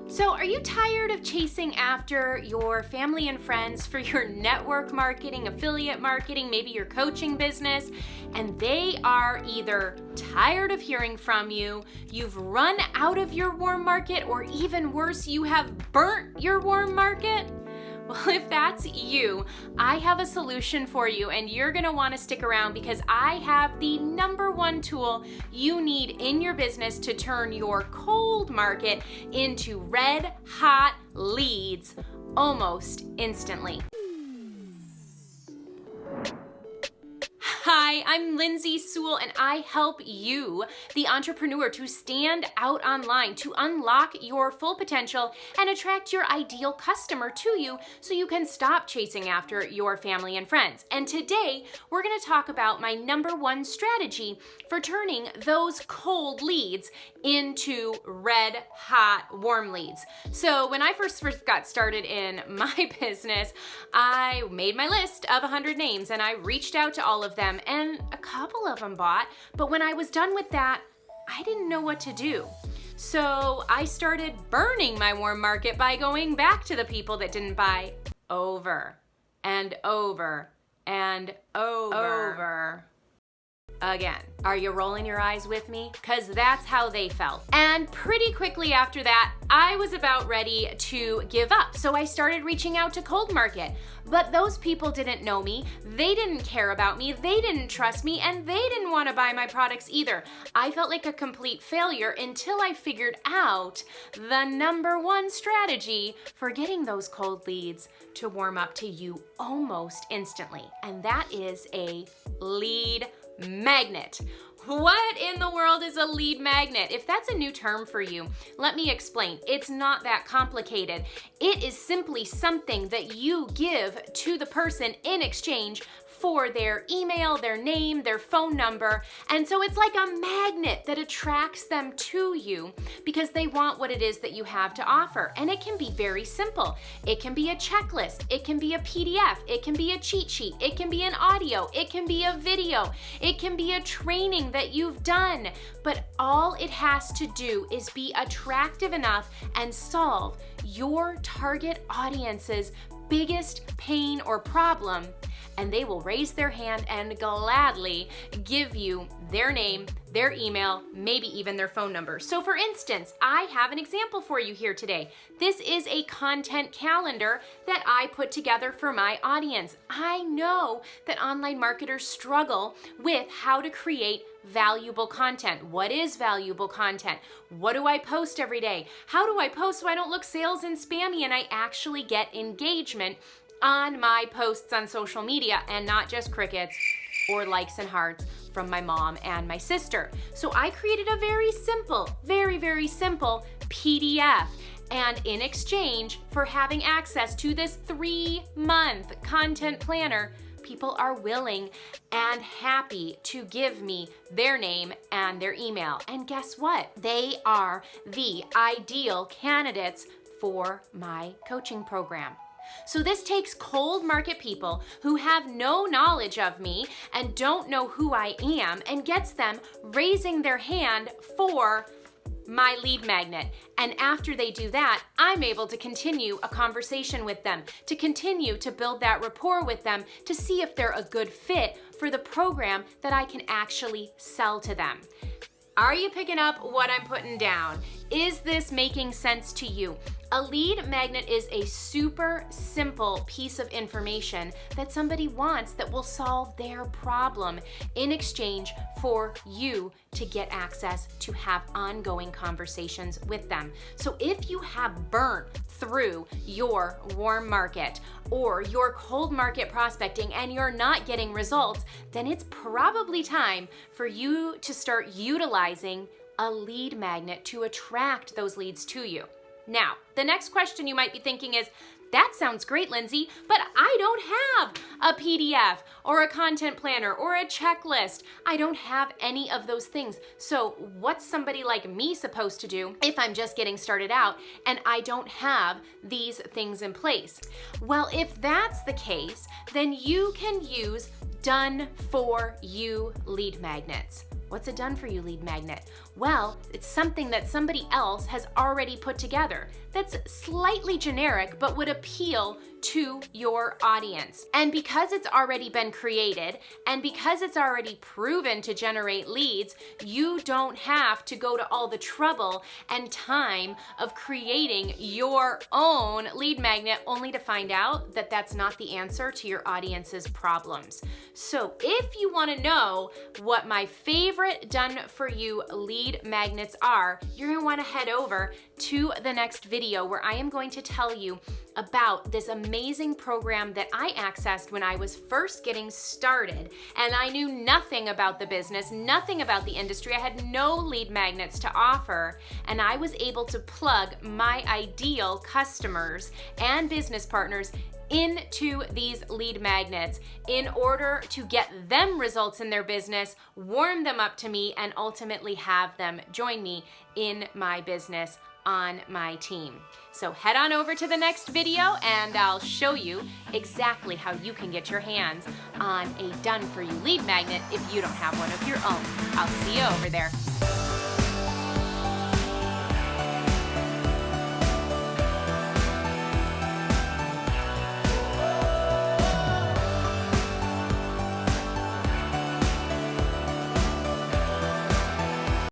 So are you tired of chasing after your family and friends for your network marketing, affiliate marketing, maybe your coaching business, and they are either tired of hearing from you, you've run out of your warm market, or even worse, you have burnt your warm market? Well, if that's you, I have a solution for you, and you're gonna wanna stick around because I have the #1 tool you need in your business to turn your cold market into red hot leads almost instantly. Hi, I'm Lindsay Sewell, and I help you, the entrepreneur, to stand out online, to unlock your full potential and attract your ideal customer to you so you can stop chasing after your family and friends. And today, we're going to talk about my #1 strategy for turning those cold leads into red hot warm leads. So when I first got started in my business, I made my list of 100 names and I reached out to all of them, and a couple of them bought. But when I was done with that, I didn't know what to do. So I started burning my warm market by going back to the people that didn't buy over and over and over again. Are you rolling your eyes with me? Because that's how they felt. And pretty quickly after that, I was about ready to give up. So I started reaching out to cold market. But those people didn't know me, they didn't care about me, they didn't trust me, and they didn't want to buy my products either. I felt like a complete failure until I figured out the #1 strategy for getting those cold leads to warm up to you almost instantly. And that is a lead magnet. What in the world is a lead magnet? If that's a new term for you, let me explain. It's not that complicated. It is simply something that you give to the person in exchange for their email, their name, their phone number. And so it's like a magnet that attracts them to you because they want what it is that you have to offer. And it can be very simple. It can be a checklist. It can be a PDF. It can be a cheat sheet. It can be an audio. It can be a video. It can be a training that you've done. But all it has to do is be attractive enough and solve your target audience's biggest pain or problem, and they will raise their hand and gladly give you their name, their email, maybe even their phone number. So for instance, I have an example for you here today. This is a content calendar that I put together for my audience. I know that online marketers struggle with how to create valuable content. What is valuable content? What do I post every day? How do I post so I don't look sales and spammy and I actually get engagement on my posts on social media and not just crickets or likes and hearts from my mom and my sister? So I created a very simple, very simple PDF. And in exchange for having access to this 3-month content planner, people are willing and happy to give me their name and their email. And guess what? They are the ideal candidates for my coaching program. So this takes cold market people who have no knowledge of me and don't know who I am and gets them raising their hand for my lead magnet. And after they do that, I'm able to continue a conversation with them, to continue to build that rapport with them, to see if they're a good fit for the program that I can actually sell to them. Are you picking up what I'm putting down? Is this making sense to you? A lead magnet is a super simple piece of information that somebody wants that will solve their problem in exchange for you to get access to have ongoing conversations with them. So if you have burnt through your warm market or your cold market prospecting and you're not getting results, then it's probably time for you to start utilizing a lead magnet to attract those leads to you. Now, the next question you might be thinking is, that sounds great, Lindsay, but I don't have a PDF or a content planner or a checklist. I don't have any of those things. So what's somebody like me supposed to do if I'm just getting started out and I don't have these things in place? Well, if that's the case, then you can use DoneForYou lead magnets. What's a DoneForYou lead magnet? Well, it's something that somebody else has already put together that's slightly generic but would appeal to your audience. And because it's already been created and because it's already proven to generate leads, you don't have to go to all the trouble and time of creating your own lead magnet only to find out that that's not the answer to your audience's problems. So if you want to know what my favorite done-for-you lead magnets are, you're going to want to head over to the next video where I am going to tell you about this amazing program that I accessed when I was first getting started, and I knew nothing about the business, nothing about the industry. I had no lead magnets to offer, and I was able to plug my ideal customers and business partners into these lead magnets in order to get them results in their business, warm them up to me, and ultimately have them join me in my business on my team. So head on over to the next video and I'll show you exactly how you can get your hands on a done-for-you lead magnet if you don't have one of your own. I'll see you over there.